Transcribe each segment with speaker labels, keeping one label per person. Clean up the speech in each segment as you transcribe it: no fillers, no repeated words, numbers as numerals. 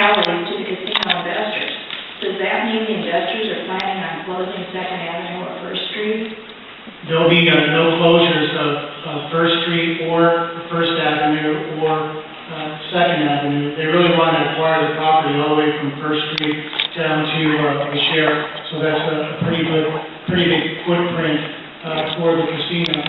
Speaker 1: alley to the casino investors. Does that mean the investors are planning on closing 2nd Avenue or 1st Street?
Speaker 2: There'll be no closures of 1st Street or 1st Avenue or 2nd Avenue. They really want to acquire the property all the way from 1st Street down to the sheriff. So that's a pretty big footprint for the casino.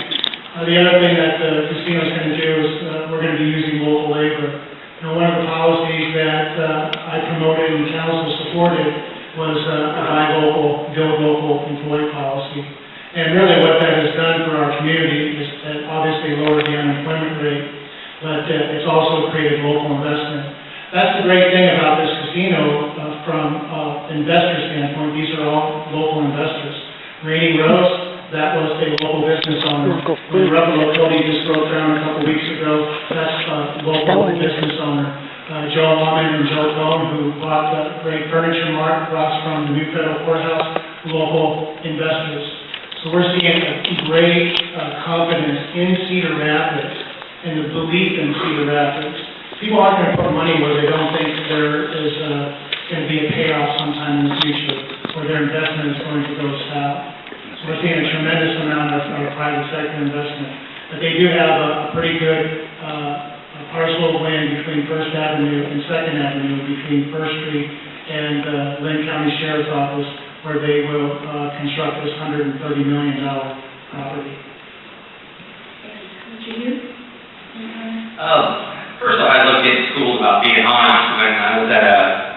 Speaker 2: The other thing that the casino is going to do is we're going to be using local labor. One of the policies that I promoted and council supported was a buy local, build local employee policy. And really what that has done for our community is obviously lowered the unemployment rate, but it's also created local investment. That's the great thing about this casino from investor standpoint. These are all local investors. Rainy Rose, that was a local business owner. When Ruffalo Cody just broke down a couple weeks ago, that's a local business owner. Joe Lawman and Joe Cohn, who bought the great furniture mart across from the new federal courthouse, local investors. So we're seeing a great confidence in Cedar Rapids and the belief in Cedar Rapids. People aren't going to put money where they don't think there is going to be a payoff sometime in the future, where their investment is going to go south. So we're seeing a tremendous amount of private sector investment. But they do have a pretty good parcel of land between 1st Avenue and 2nd Avenue, between 1st Street and Lynn County Sheriff's Office, where they will construct this $130 million property.
Speaker 1: Would you?
Speaker 3: First off, I looked at schools about being honest when I was at a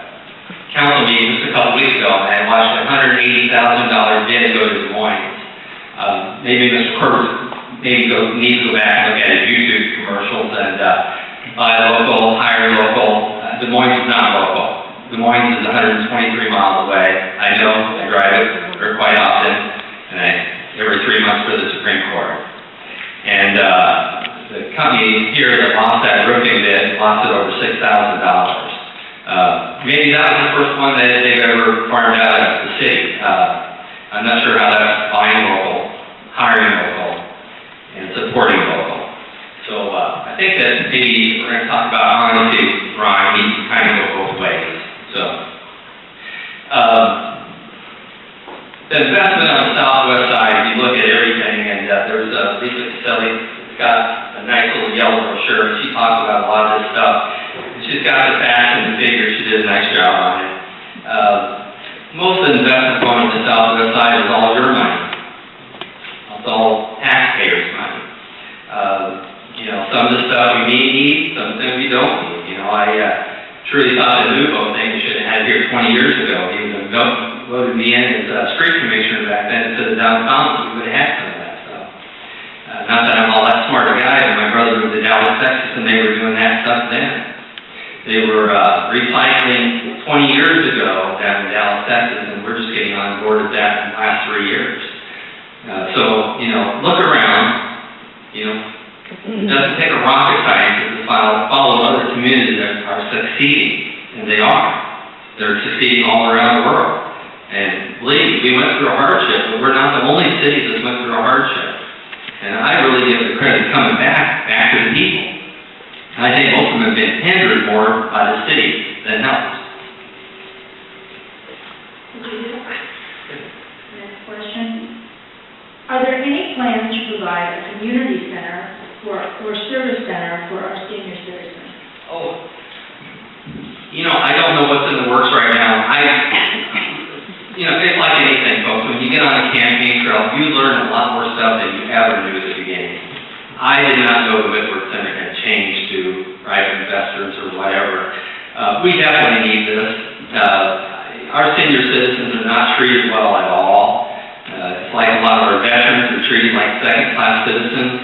Speaker 3: council meeting just a couple weeks ago, and I watched a $180,000 bid go to Des Moines. Maybe Mr. Curtis needs to go back and look at his YouTube commercials and buy local, hire local. Des Moines is not local. Des Moines is 123 miles away. I know, I drive it quite often, and every 3 months for the Supreme Court. And the company here that lost that roofing bid lost it over $6,000. Maybe that was the first one that they've ever farmed out of the city. I'm not sure how that's buying local, hiring local, and supporting local. So I think that maybe we're going to talk about honesty, Ron, we kind of go both ways. So the investment on the southwest side, if you look at everything, and there's Lisa Caselli, it's got a nice little yellow brochure. She talks about a lot of this stuff. She's got the facts and the figures. She did a nice job on it. Most of the investment going on the southwest side is all your money. It's all taxpayers' money. Some of the stuff we need, some things we don't need. I truly thought the Nuvo thing we should have had here 20 years ago. He voted me in as street commissioner back then instead of downtown, we would have had some of that stuff. Not that I'm all that smart a guy, but my brother was in Dallas, Texas, and they were doing that stuff then. They were recycling 20 years ago down in Dallas, Texas, and we're just getting on board with that in the last 3 years. Look around. It doesn't take a rocket scientist to follow other communities that are succeeding, and they are. They're succeeding all around the world. And believe me, we went through a hardship, but we're not the only city that went through a hardship. And I really give the credit coming back to the people. I think most of them have been hindered more by the city than helped.
Speaker 1: Next question. Are there any plans to provide a community center or service center for our senior citizens?
Speaker 3: I don't know what's in the works right now. It's like anything, folks. When you get on a campaign trail, you learn a lot more stuff than you ever knew at the beginning. I did not know the Whitworth Center had changed to private investors or whatever. We definitely need this. Our senior citizens are not treated well at all. It's like a lot of our veterans are treated like second-class citizens.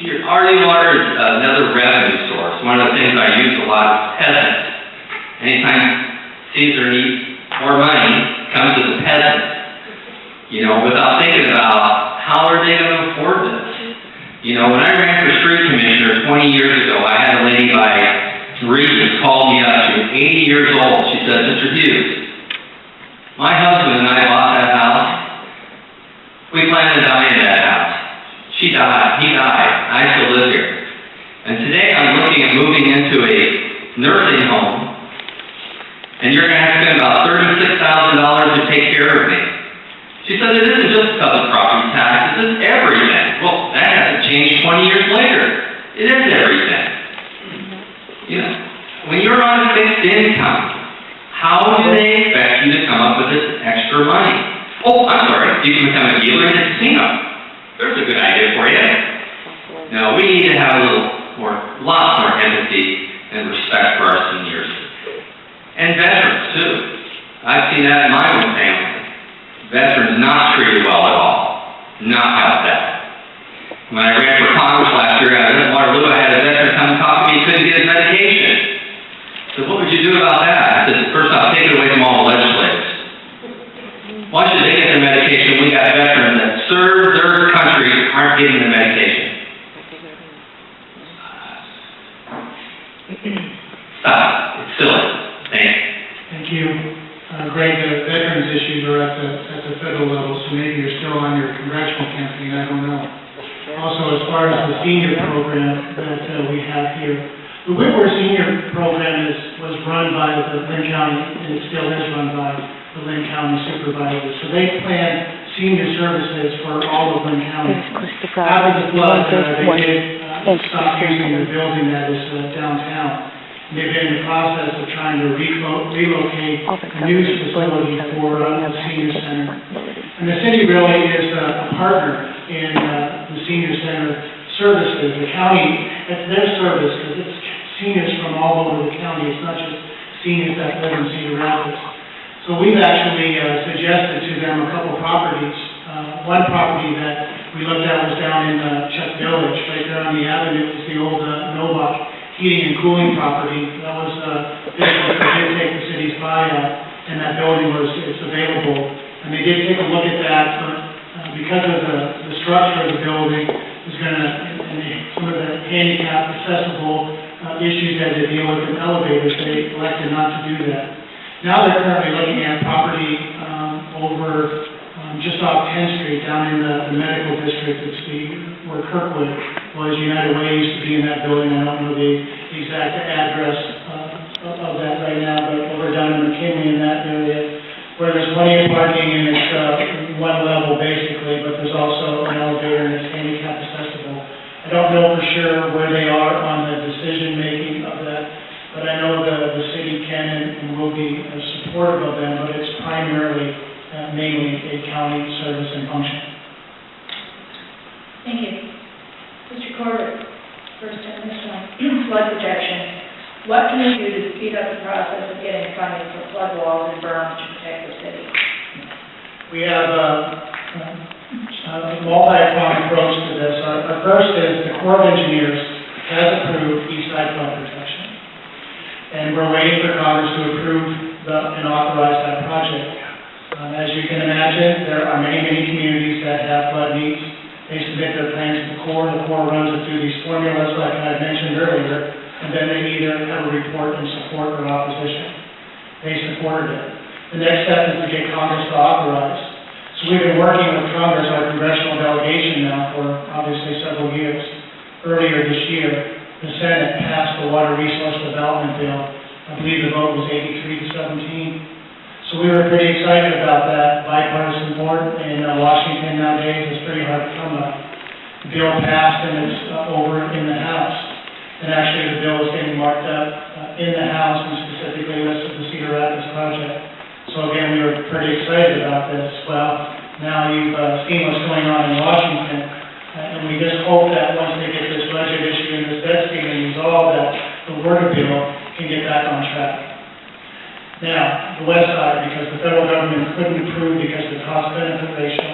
Speaker 3: RD water is another revenue source. One of the things I use a lot is peasants. Anytime Cedar needs more money, comes to the peasants. Without thinking about how are they going to afford this. When I ran for street commissioner 20 years ago, I had a lady by Regis call me up. She was 80 years old. She said, Mr. Hughes, my husband and I bought that house. We plan to die in that house. She died. He died. I still live here. And today I'm looking at moving into a nursing home, and you're going to have to spend about $36,000 to take care of me. She said, it isn't just because of property taxes, it's everything. Well, that hasn't changed 20 years later. It is everything. You know, when you're on a fixed income, how do they expect you to come up with this extra money? Oh, I'm sorry, you can become a dealer in a casino. There's a good idea for you. No, we need to have lots more empathy and respect for our seniors. And veterans, too. I've seen that in my own family. Veterans not treated well at all. Not helped that. When I ran for Congress last year, I was in Waterloo, I had a veteran come and talk to me, he couldn't get his medication. So what would you do about that? I said, first off, take it away from all the legislators. Why should they get their medication? We got veterans that serve their country aren't getting the medication. Stop. It's silly. Thanks.
Speaker 2: Thank you. Greg, the veterans issues are at the federal level, so maybe you're still on your congressional campaign, I don't know. Also, as far as the senior program that we have here, the Whitworth Senior Program was run by the Lynn County, and it still is run by the Lynn County Supervisors. So they plan senior services for all of Lynn County. After the flood, they did stop using the building that is downtown. They've been in the process of trying to relocate a new facility for the senior center. And the city really is a partner in the senior center services. The county, it's their service because it's seniors from all over the county. It's not just seniors that live in Cedar Rapids. So we've actually suggested to them a couple properties. One property that we looked at was down in Chuck Village, right there on the avenue. It's the old Novak heating and cooling property. That was they did take the city's buyout, and that building it's available. And they did take a look at that, but because of the structure of the building is going to, and some of the handicap accessible issues that they deal with in elevators, they elected not to do that. Now they're currently looking at property over just off 10th Street, down in the medical district. It's where Kirkwood was. United Way used to be in that building. I don't know the exact address of that right now, but over down in McKinley in that area, where there's plenty of parking and it's one level basically, but there's also an elevator and it's handicap accessible. I don't know for sure where they are on the decision making of that, but I know the city can and will be supportive of them, but it's primarily mainly a county service and function.
Speaker 1: Thank you. Mr. Corbett, first on this one, flood protection. What can we do to speed up the process of getting funding for flood walls and berms to protect the city?
Speaker 2: We have a multi-pronged approach to this. Our first is the Corps of Engineers has approved east side flood protection. And we're waiting for Congress to approve and authorize that project. As you can imagine, there are many communities that have flood needs. They submit their plans to the Corps runs it through these formulas like I mentioned earlier, and then they either have a report in support or opposition. They supported it. The next step is to get Congress to authorize. So we've been working with Congress, our congressional delegation now, for obviously several years. Earlier this year, the Senate passed the Water Resource Development Bill. I believe the vote was 83 to 17. So we were pretty excited about that bipartisan board in Washington nowadays. It's pretty hard to come up. The bill passed and it's over in the House. And actually the bill is getting marked up in the House and specifically listed the Cedar Rapids project. So again, we were pretty excited about this. Well, now you've seen what's going on in Washington. And we just hope that once they get this budget issue and this debt ceiling resolved, that the word bill can get back on track. Now, the west side, because the federal government couldn't approve because of the cost-benefit ratio,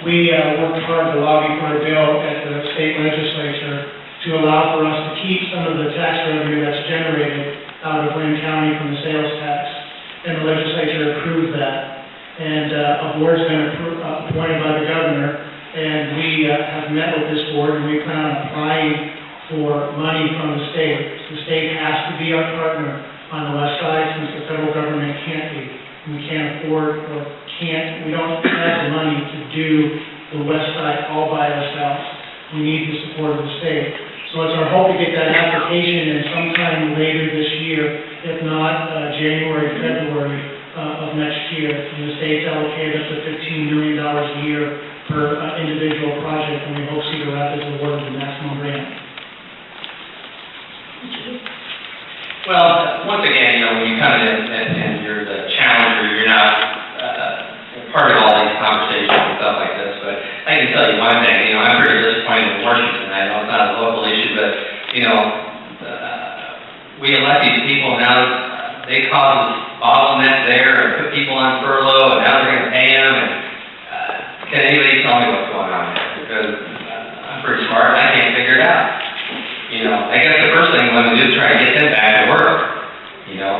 Speaker 2: we worked hard to lobby for a bill at the state legislature to allow for us to keep some of the tax revenue that's generated out of Lynn County from the sales tax. And the legislature approved that. And a board's been appointed by the governor, and we have met with this board, and we plan on applying for money from the state. The state has to be our partner on the west side, since the federal government can't be. We can't afford or we don't have the money to do the west side all by ourselves. We need the support of the state. So it's our hope to get that application in sometime later this year, if not January, February of next year. And the state's allocated up to $15 million a year per individual project, and we hope Cedar Rapids is awarded the maximum grant.
Speaker 3: Well, once again, when you come in and you're the challenger, you're not part of all these conversations and stuff like this, but I can tell you one thing, I'm pretty disappointed in Washington. I know it's not a local issue, but, we elect these people now, they cause this bottleneck there and put people on furlough, and now they're going to pay them, and can anybody tell me what's going on there? Because I'm pretty smart and I can't figure it out. I guess the first thing we want to do is try to get them back to work.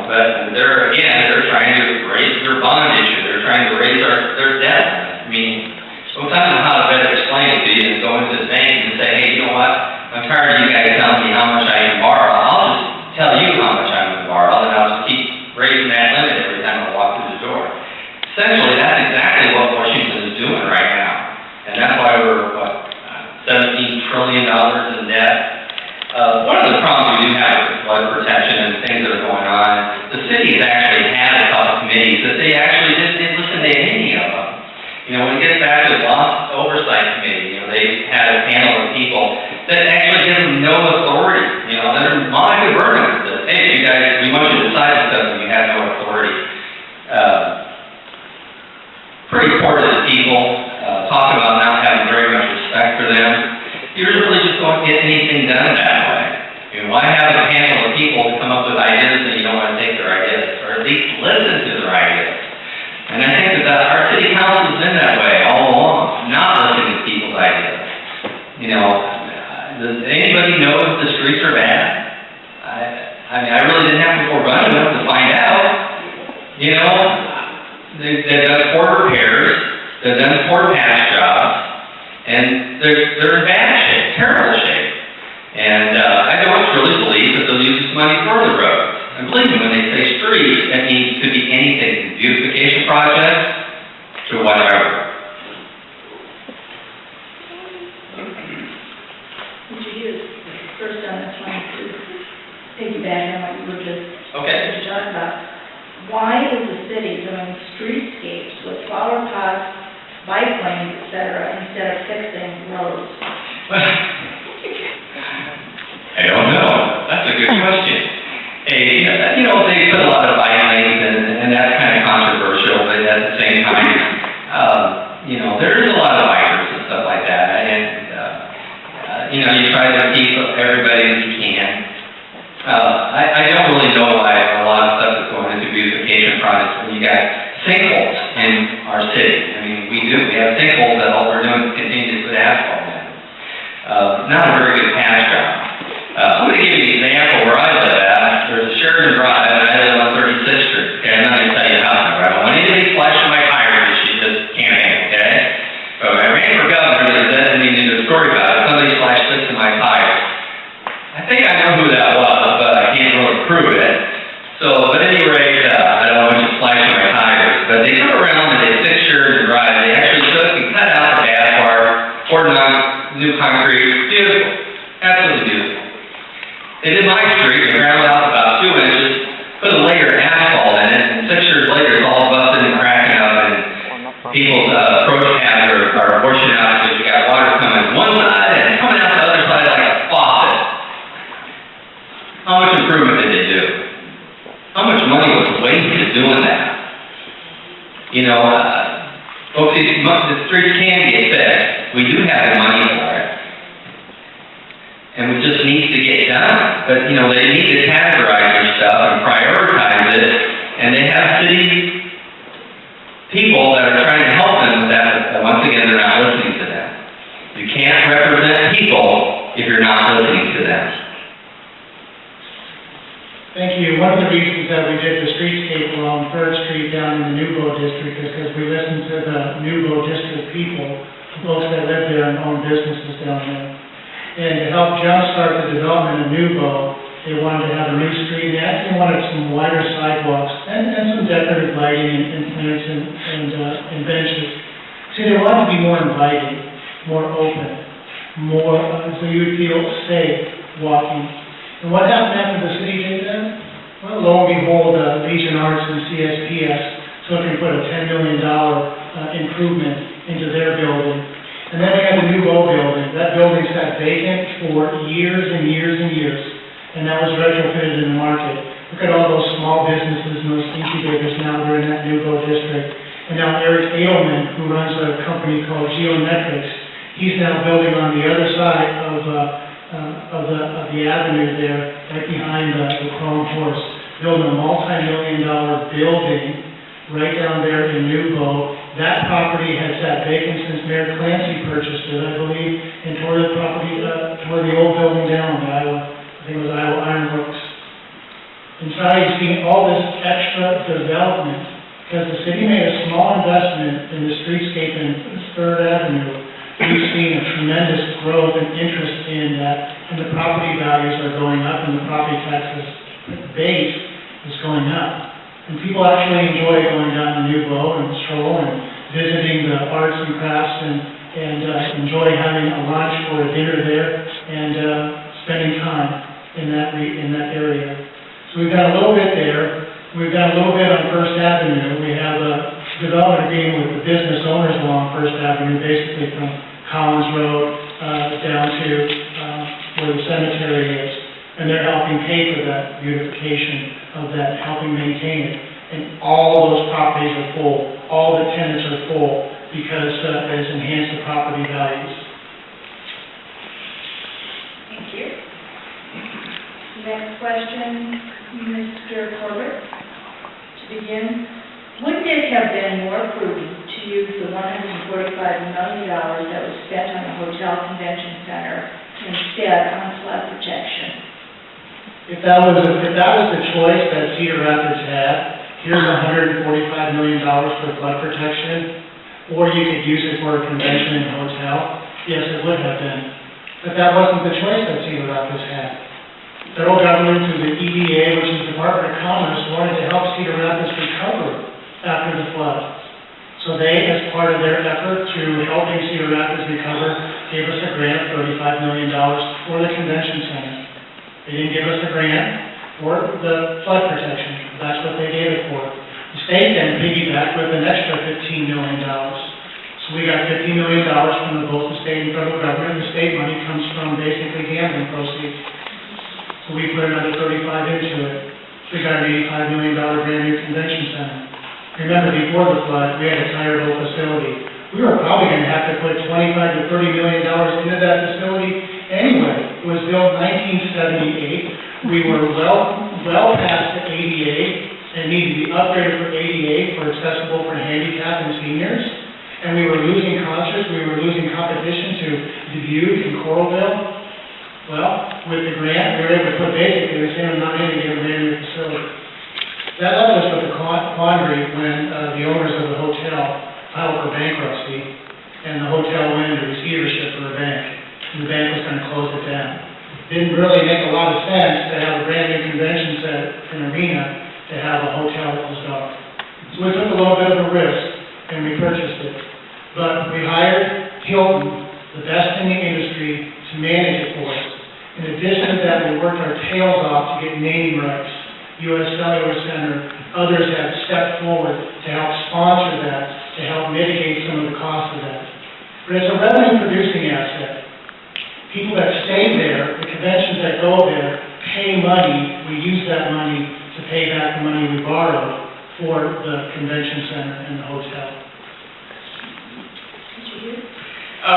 Speaker 3: But they're trying to raise their bond issue. They're trying to raise their debt. I mean, sometimes I don't know how to better explain it to you than go into the bank and say, hey, you know what? I'm tired of you guys telling me how much I can borrow. I'll just tell you how much I'm going to borrow, and I'll just keep raising that limit every time I walk through the door. Essentially, that's exactly what Washington is doing right now. And that's why we're, $17 trillion in debt. One of the problems we do have with flood protection and things that are going on, the city's actually had a couple committees that they actually didn't listen to any of them. When it gets back to the Loss Oversight Committee, they had a panel of people that actually give them no authority. They're Monica Burnham says, hey, you guys, we want you to decide stuff and you have no authority. Pretty poor to the people, talk about not having very much respect for them. You really just don't get anything done that way. Why have a panel of people to come up with ideas and you don't want to take their ideas, or at least listen to their ideas? And I think that our city council has been that way all along, not listening to people's ideas. Does anybody know if the streets are bad? I really didn't have to go running them to find out. They've done poor repairs, they've done poor patch jobs, and they're in bad shape, terrible shape. And I don't really believe that they'll use this money for the roads. And believe me, when they say street, that means it could be anything, from beautification projects to whatever.
Speaker 1: Mr. Hughes, first on this one, to piggyback on what you were just talking about. Why is the city doing streetscapes with flower pots, bike lanes, et cetera, instead of fixing roads?
Speaker 3: I don't know. That's a good question. Hey, they put a lot of bike lanes and that's kind of controversial, but at the same time, there is a lot of bikers and stuff like that, and you try to keep everybody as you can. I don't really know why a lot of stuff is going into beautification projects when you got sinkholes in our city. I mean, we have sinkholes that all we're doing is continue to put asphalt in. Not a very good patch job. I'm going to give you an example where I live at. There's a Sheridan Drive, and I live on 36th Street. Okay, I'm not going to tell you the house number. I don't want anybody flashing my tires that she just can't handle, okay? But when I ran for governor, there doesn't need to do a story about it. Somebody flashed this in my tires. I think I know who that was, but I can't really prove it. So, but at any rate, I don't want you flashing my tires. But they took around and they fixed Sheridan Drive. They actually took and cut out the gas bar, poured on new concrete. Beautiful. Absolutely beautiful. They did my street, they ground out about 2 inches, put a layer of asphalt in it, and 6 years later it's all busted and cracking up, and people's approach paths are washing out because you got water coming one side and coming out the other side like a faucet. How much improvement did they do? How much money was wasted doing that? Folks, the streets can get fixed. We do have the money for it. And it just needs to get done. But, they need to categorize their stuff and prioritize it. And they have city people that are trying to help them with that, but once again, they're not listening to them. You can't represent people if you're not listening to them.
Speaker 2: Thank you. One of the reasons that we did the streetscape along 3rd Street down in the Newbo district is because we listened to the Newbo district people, folks that live there and own businesses down there. And to help jumpstart the development of Newbo, they wanted to have a new street, and they actually wanted some wider sidewalks and some decorative lighting and plants and benches. So they wanted to be more inviting, more open, more so you would feel safe. walking. And what happened after the city did that? Well, lo and behold, Legion Arts and CSPS took and put a $10 million improvement into their building. And then they had the Nouveau building. That building sat vacant for years and years and years, and that was retrofitted in the market. Look at all those small businesses and those incubators now that are in that Nouveau district. And now Eric Edelman, who runs a company called Geometrics, he's now building on the other side of the avenue there, right behind the Chrome Horse, building a multi-million-dollar building right down there in Nouveau. That property had sat vacant since Mayor Clancy purchased it, I believe, and tore the property, tore the old building down, I think it was Iowa Iron Works. Inside, you've seen all this extra development, because the city made a small investment in the streetscape in 3rd Avenue. We've seen a tremendous growth and interest in that, and the property values are going up, and the property taxes base is going up. And people actually enjoy going down to Nouveau and stroll and visiting the arts and crafts and enjoy having a lunch or a dinner there and spending time in that area. So we've got a little bit there. We've got a little bit on 1st Avenue. We have a development agreement with the business owners along 1st Avenue, basically from Collins Road down to where the cemetery is. And they're helping pay for that beautification of that, helping maintain it. And all those properties are full. All the tenants are full because it has enhanced the property values.
Speaker 1: Thank you. Next question, Mr. Corbett. To begin, wouldn't it have been more prudent to use the $145 million that was spent on the hotel convention center instead on flood protection?
Speaker 2: If that was the choice that Cedar Rapids had, here's $145 million for flood protection, or you could use it for a convention and hotel, yes, it would have been. But that wasn't the choice that Cedar Rapids had. Federal government through the EDA, which is the Department of Commerce, wanted to help Cedar Rapids recover after the flood. So they, as part of their effort to helping Cedar Rapids recover, gave us a grant of $35 million for the convention center. They didn't give us a grant for the flood protection. That's what they gave it for. The state then piggybacked with an extra $15 million. So we got $50 million from both the state and federal government. The state money comes from basically gambling proceeds. So we put another 35 into it. We got an $85 million brand new convention center. Remember, before the flood, we had a tired old facility. We were probably going to have to put $25 to $30 million into that facility anyway. It was built in 1978. We were well past the ADA and needed to be upgraded for ADA for accessible for handicapped and seniors. And we were losing concerts. We were losing competition to Dubuque and Coralville. Well, with the grant, we were able to put basically the same amount in to get a brand new facility. That left us with a quandary when the owners of the hotel filed for bankruptcy, and the hotel went into receivership for a bank, and the bank was going to close it down. Didn't really make a lot of sense to have a brand new convention center and arena to have a hotel that was dark. So we took a little bit of a risk, and we purchased it. But we hired Hilton, the best in the industry, to manage it for us. In addition to that, we worked our tails off to get naming rights. U.S. Cellular Center, others have stepped forward to help sponsor that, to help mitigate some of the costs of that. But it's a revenue-producing asset. People that stay there, the conventions that go there, pay money. We use that money to pay back the money we borrowed for the convention center and the hotel.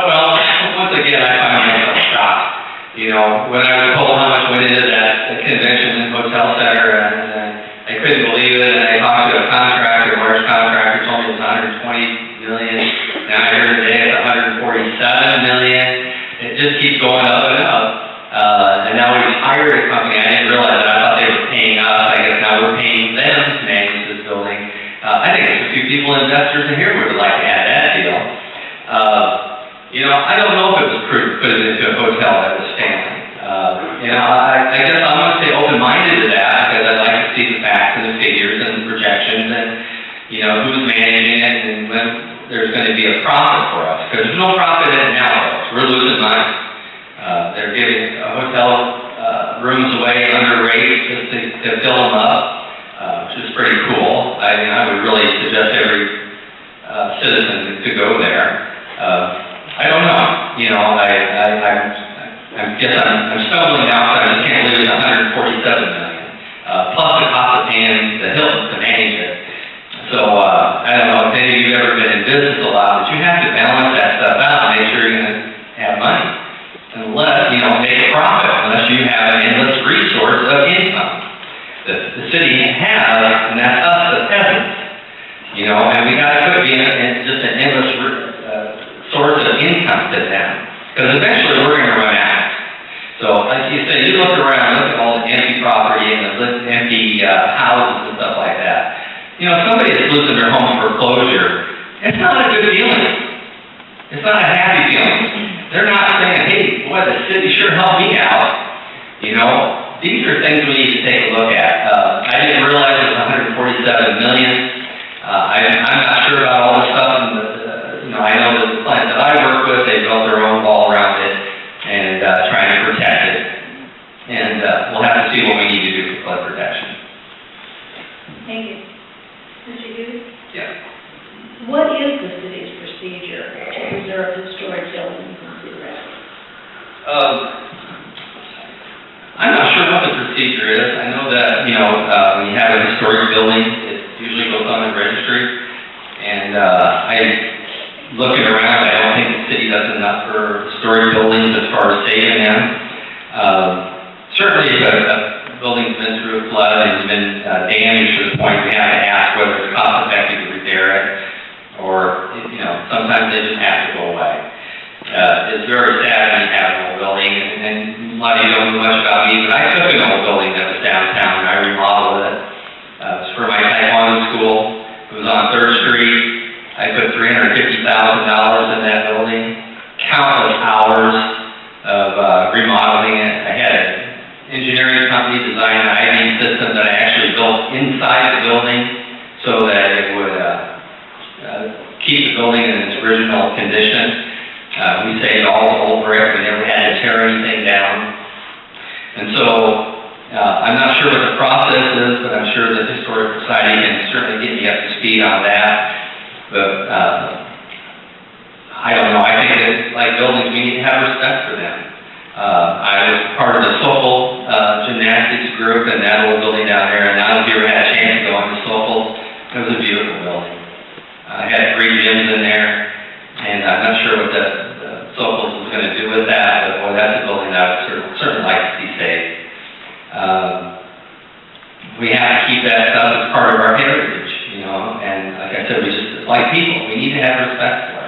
Speaker 3: Well, once again, I find myself shocked. You know, when I was told how much went into that convention and hotel center, and I couldn't believe it, and I talked to a contractor, a large contractor, told me it was $120 million. Now I heard today it's $147 million. It just keeps going up and up. And now we've hired a company. I didn't realize that. I thought they were paying us. I guess now we're paying them to manage this building. I think there's a few people, investors in here, who would like to add that deal. You know, I don't know if it was prudent to put it into a hotel that was failing. You know, I guess I'm going to stay open-minded to that because I'd like to see the facts and the figures and the projections and, you know, who's managing it and when there's going to be a profit for us. Because there's no profit in it now, folks. We're losing money. They're giving a hotel rooms away under rates just to fill them up, which is pretty cool. I would really suggest every citizen to go there. I don't know, you know, I guess I'm stumbling out, but I just can't believe it's $147 million, plus the cost of paying the Hilton to manage it. So, I don't know if any of you have ever been in business a lot, but you have to balance that stuff out and make sure you're gonna have money. Unless, you know, make a profit, unless you have an endless resource of income. The city has, and that's us, the peasants. You know, and we gotta quit being just an endless source of income to them. Because eventually we're gonna run out. So, like you say, you look around, look at all the empty property and the empty houses and stuff like that. You know, somebody that's losing their home foreclosure, it's not a good feeling. It's not a happy feeling. They're not saying, hey, boy, the city sure helped me out. You know, these are things we need to take a look at. I didn't realize it was $147 million. I'm not sure about all this stuff. And you know, I know that the clients that I work with, they built their own wall around it and trying to protect it. And we'll have to see what we need to do for flood protection.
Speaker 1: Thank you. Mr. Hughes?
Speaker 3: Yeah.
Speaker 1: What is the city's procedure to preserve historic buildings in Cedar?
Speaker 3: I'm not sure what the procedure is. I know that, you know, when you have a historic building, it usually goes on the registry. And looking around, I don't think the city does enough for historic buildings as far as saving them. Certainly, if a building's been through a flood and been damaged to the point we have to ask whether it's cost effective to repair it, or, you know, sometimes they just have to go away. It's very sad when you have an old building, and a lot of you don't know much about me, but I took an old building that was downtown, and I remodeled it. It was for my Taekwondo school. It was on 3rd Street. I put $350,000 in that building, countless hours of remodeling it. I had an engineering company design an I-beam system that I actually built inside the building so that it would keep the building in its original condition. We saved all the old brick. We never had to tear anything down. And so, I'm not sure what the process is, but I'm sure the Historic Society can certainly get me up to speed on that. But, I don't know. I think that, like buildings, we need to have respect for them. I was part of the Sokol gymnastics group and that old building down there, and I don't know if you ever had a chance to go into Sokol. It was a beautiful building. I had 3 gyms in there, and I'm not sure what the Sokols was going to do with that, but boy, that's a building that I would certainly like to see saved. We have to keep that stuff as part of our heritage, you know, and like I said, we just, like people, we need to have respect for